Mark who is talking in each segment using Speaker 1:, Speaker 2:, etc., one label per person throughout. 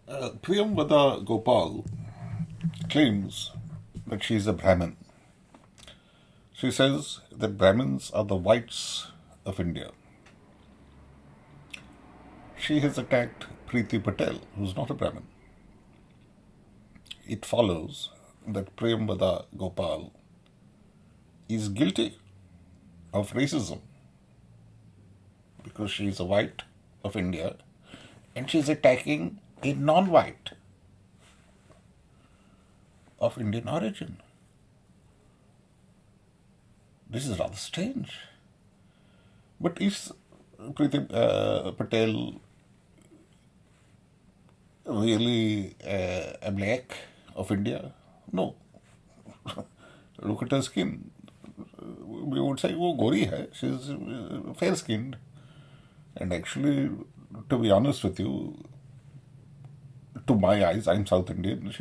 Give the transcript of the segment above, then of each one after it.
Speaker 1: Priyamvada Gopal claims that she is a Brahmin. She says that Brahmins are the whites of India. She has attacked Preeti Patel, who is not a Brahmin. It follows that Priyamvada Gopal is guilty of racism because she is a white of India and she is attacking a non-white of Indian origin. This is rather strange. But is Preeti Patel really a black of India? No. Look at her skin. We would say, oh, gori hai. She's fair-skinned. And actually, to be honest with you, to my eyes, I'm South Indian,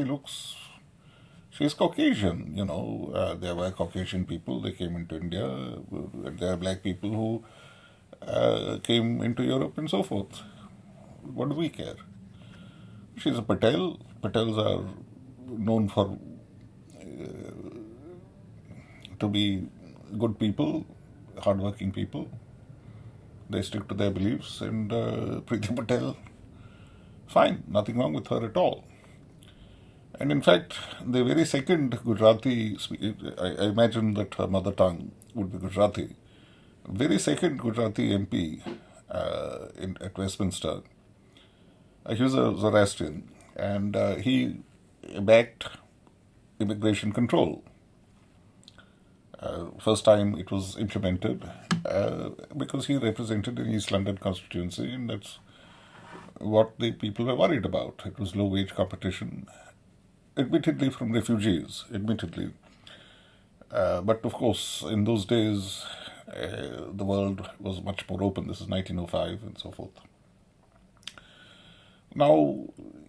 Speaker 1: she's Caucasian, there were Caucasian people, they came into India, and there are black people who came into Europe and so forth. What do we care? She's a Patel. Patels are known to be good people, hardworking people. They stick to their beliefs, and Preeti Patel, fine, nothing wrong with her at all. And in fact, the very second Gujarati, I imagine that her mother tongue would be Gujarati, very second Gujarati MP at Westminster, he was a Zoroastrian, and he backed immigration control. First time it was implemented because he represented an East London constituency, and that's what the people were worried about. It was low-wage competition, admittedly from refugees, but of course, in those days, the world was much more open. This is 1905 and so forth. Now,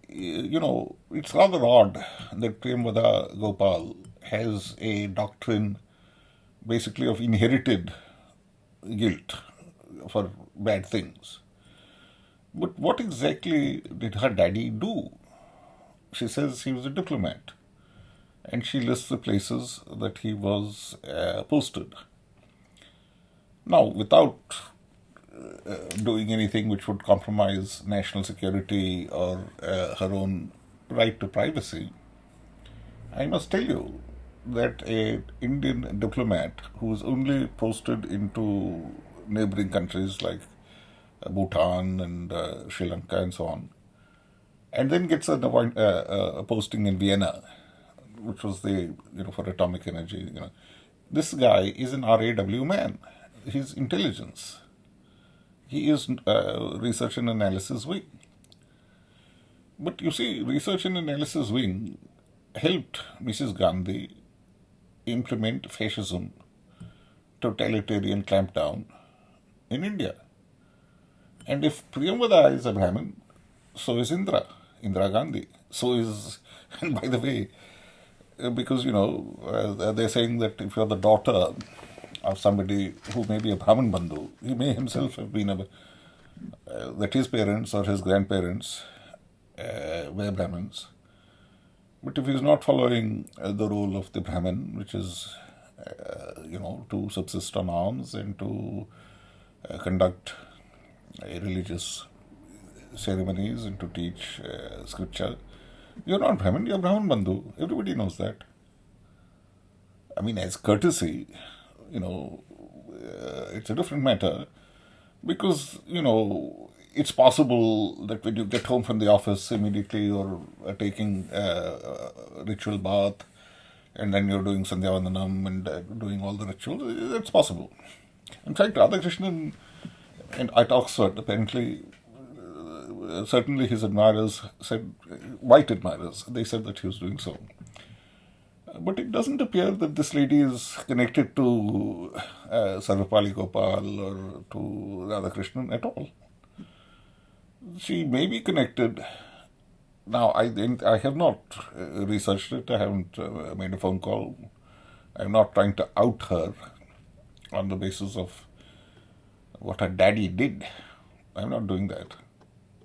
Speaker 1: it's rather odd that Priyamvada Gopal has a doctrine basically of inherited guilt for bad things. But what exactly did her daddy do? She says he was a diplomat, and she lists the places that he was posted. Now, without doing anything which would compromise national security or her own right to privacy, I must tell you that an Indian diplomat who was only posted into neighboring countries like Bhutan and Sri Lanka and so on, and then gets a posting in Vienna, which was for atomic energy. This guy is an R.A.W. man. He's intelligence. He is research and analysis wing. But you see, research and analysis wing helped Mrs. Gandhi implement fascism, totalitarian clampdown in India. And if Priyamvada is a Brahmin, so is Indira Gandhi. So is, and by the way, because, they're saying that if you're the daughter of somebody who may be a Brahmin Bandhu, he may himself have been that his parents or his grandparents were Brahmins. But if he's not following the role of the Brahmin, which is, to subsist on alms and to conduct religious ceremonies and to teach scripture, you're not Brahmin, you're Brahmin Bandhu. Everybody knows that. I mean, as courtesy, it's a different matter because, it's possible that when you get home from the office immediately or taking a ritual bath and then you're doing Sandhya Vandanam and doing all the rituals, it's possible. In fact, Radhakrishnan and at Oxford, apparently, certainly his admirers said, white admirers, they said that he was doing so. But it doesn't appear that this lady is connected to Sarvapali Gopal or to Radhakrishnan at all. She may be connected. Now, I have not researched it. I haven't made a phone call. I'm not trying to out her on the basis of what her daddy did. I'm not doing that.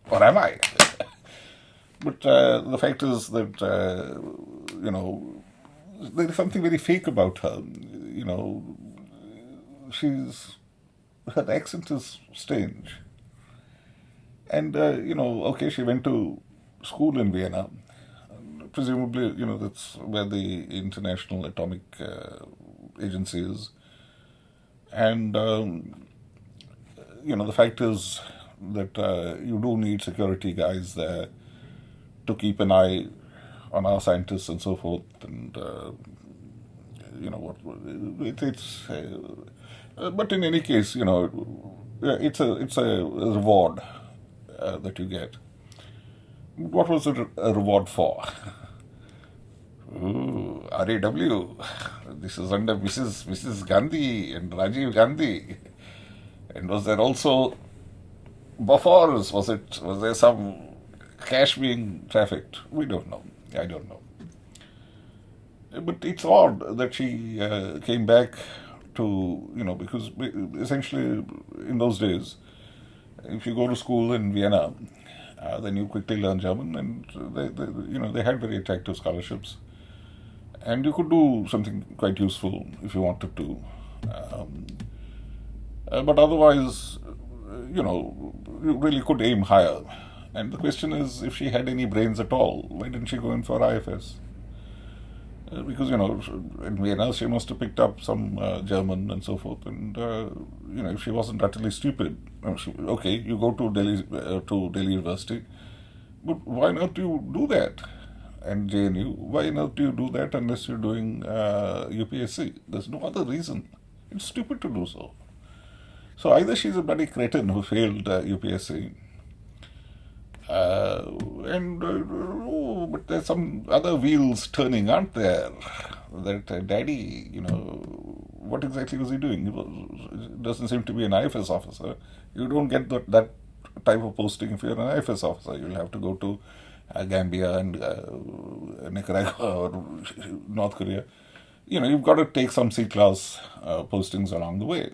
Speaker 1: Or am I? But the fact is that, there is something very fake about her. She's her accent is strange. And, okay, she went to school in Vienna. Presumably, that's where the International Atomic Agency is. And, the fact is that you do need security guys there to keep an eye on our scientists and so forth. And, but in any case, it's a reward that you get. What was it a reward for? Ooh, R.A.W. This is under Mrs. Gandhi and Rajiv Gandhi. And was there also Bofors? Was there some cash being trafficked? We don't know. I don't know. But it's odd that she came back to, because essentially in those days, if you go to school in Vienna, then you quickly learn German, and they had very attractive scholarships, and you could do something quite useful if you wanted to. But otherwise, you really could aim higher. And the question is, if she had any brains at all, why didn't she go in for IFS? Because, in Vienna she must have picked up some German and so forth, and, if she wasn't utterly stupid, okay, you go to Delhi University, but why not you do that? And JNU, why not do you do that unless you're doing UPSC? There's no other reason. It's stupid to do so. So either she's a bloody cretin who failed UPSC, but there's some other wheels turning, aren't there? That daddy, what exactly was he doing? He doesn't seem to be an IFS officer. You don't get that type of posting if you're an IFS officer. You'll have to go to Gambia and Nicaragua or North Korea. You've got to take some C-class postings along the way.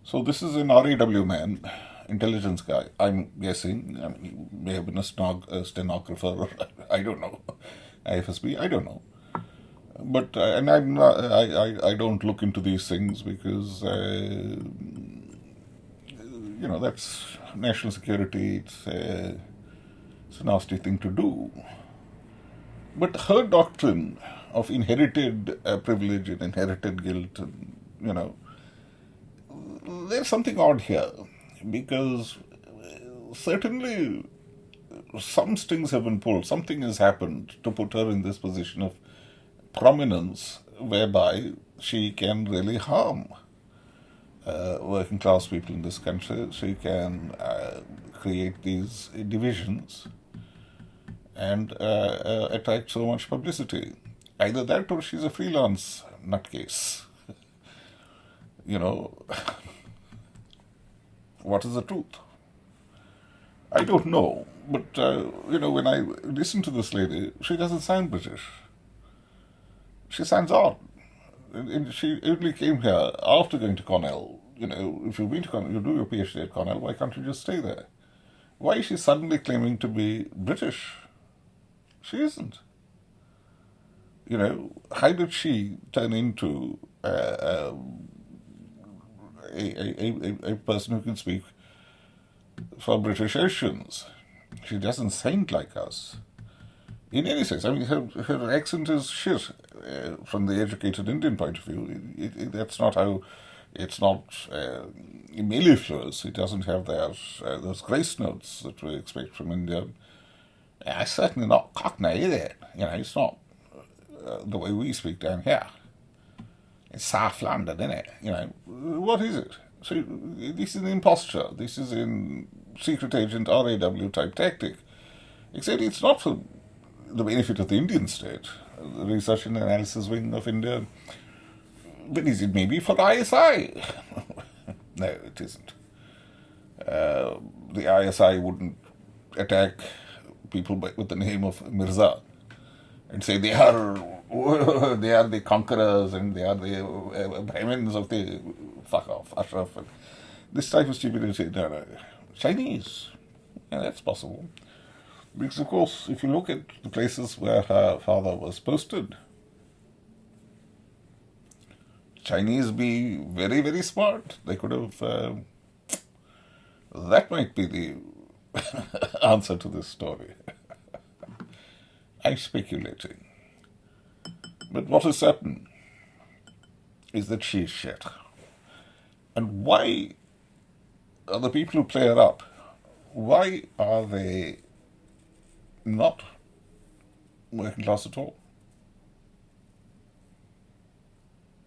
Speaker 1: So this is an R.A.W. man, intelligence guy, I'm guessing. I mean, he may have been a stenographer, or I don't know, IFSB, I don't know. But and I don't look into these things because that's national security. It's a nasty thing to do. But her doctrine of inherited privilege and inherited guilt, and, there's something odd here, because certainly some strings have been pulled, something has happened to put her in this position of prominence whereby she can really harm working class people in this country. She can create these divisions and attract so much publicity. Either that or she's a freelance nutcase. What is the truth? I don't know. But, when I listen to this lady, she doesn't sound British. She sounds odd. And she only came here after going to Cornell. If you've been to Cornell, you do your PhD at Cornell, why can't you just stay there? Why is she suddenly claiming to be British? She isn't. How did she turn into a person who can speak for British Asians? She doesn't sound like us. In any sense, I mean, her accent is shit from the educated Indian point of view. That's not how. It's not mellifluous. It doesn't have those grace notes that we expect from India. It's certainly not Cockney either. It's not the way we speak down here. It's South London, isn't it? What is it? So this is an imposture. This is a secret agent R.A.W. type tactic. Except it's not for the benefit of the Indian state, the research and analysis wing of India. But is it maybe for ISI? No, it isn't. The ISI wouldn't attack people with the name of Mirza and say they are the conquerors and they are the Brahmins of the fuck off, Ashraf. And this type of stupidity. No, Chinese. Yeah, that's possible. Because, of course, if you look at the places where her father was posted, Chinese be very, very smart. They could have. That might be the answer to this story. I'm speculating. But what is certain is that she is shit. And why are the people who play her up, why are they not working class at all?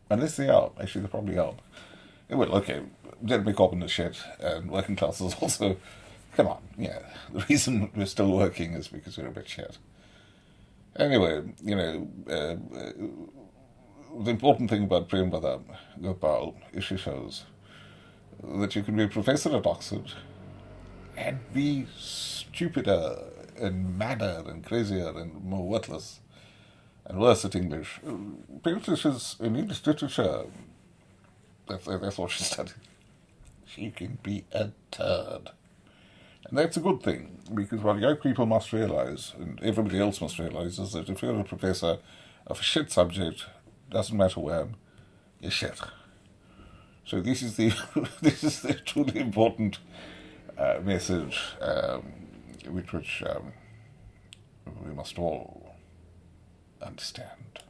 Speaker 1: Unless they are. Actually, they probably are. Well, okay, Jeremy Corbyn is shit, and working class is also. Come on, yeah. The reason we're still working is because we're a bit shit. Anyway, the important thing about Priyamvada Gopal is she shows that you can be a professor at Oxford and be stupider and madder and crazier and more worthless and worse at English. English is in English literature. That's what she studied. She can be a turd. And that's a good thing, because what young people must realise, and everybody else must realise, is that if you're a professor of a shit subject, doesn't matter where, you're shit. So this is the this is the truly important message, which we must all understand.